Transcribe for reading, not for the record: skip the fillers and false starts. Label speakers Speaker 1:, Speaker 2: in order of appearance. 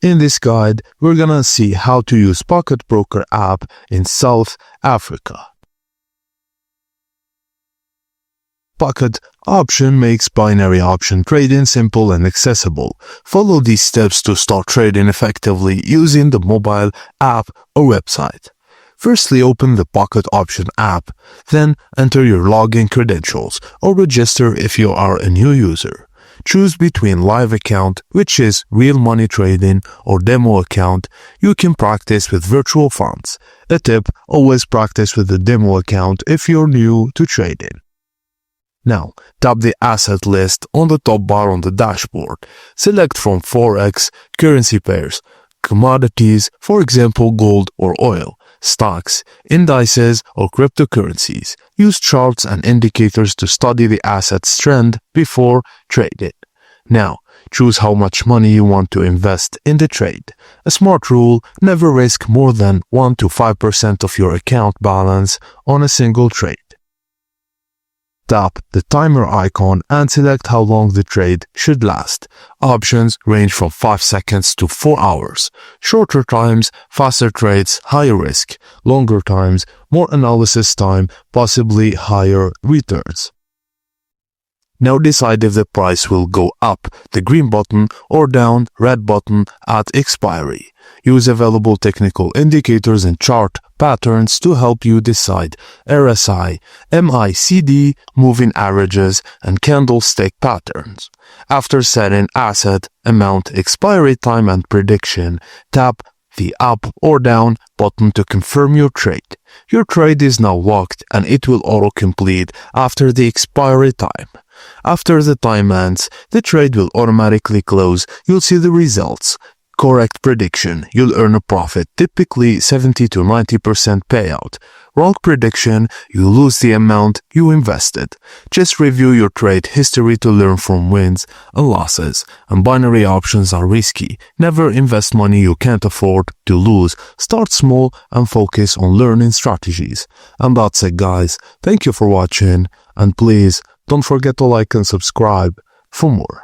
Speaker 1: In this guide, we're gonna see how to use Pocket Broker app in South Africa. Pocket option makes binary option trading simple and accessible. Follow these steps to start trading effectively using the mobile app or website. Firstly, open the Pocket Option app, then enter your login credentials or register if you are a new user. Choose between live account, which is real money trading, or demo account. You can practice with virtual funds. A tip, always practice with the demo account if you're new to trading. Now, tap the asset list on the top bar on the dashboard. Select from Forex, currency pairs, commodities, for example gold or oil, stocks, indices, or cryptocurrencies. Use charts and indicators to study the asset's trend before trading. Now, choose how much money you want to invest in the trade. A smart rule, never risk more than 1 to 5% of your account balance on a single trade. Tap the timer icon and select how long the trade should last. Options range from 5 seconds to 4 hours. Shorter times, faster trades, higher risk. Longer times, more analysis time, possibly higher returns. Now decide if the price will go up, the green button, or down, red button, at expiry. Use available technical indicators and chart patterns to help you decide. RSI, MACD, moving averages, and candlestick patterns. After setting asset, amount, expiry time, and prediction, tap the up or down button to confirm your trade. Your trade is now locked and it will auto-complete after the expiry time. After the time ends, the trade will automatically close. You'll see the results. Correct prediction, you'll earn a profit, typically 70 to 90% payout. Wrong prediction, you lose the amount you invested. Just review your trade history to learn from wins and losses. And binary options are risky. Never invest money you can't afford to lose. Start small and focus on learning strategies. And that's it, guys. Thank you for watching, and please don't forget to like and subscribe for more.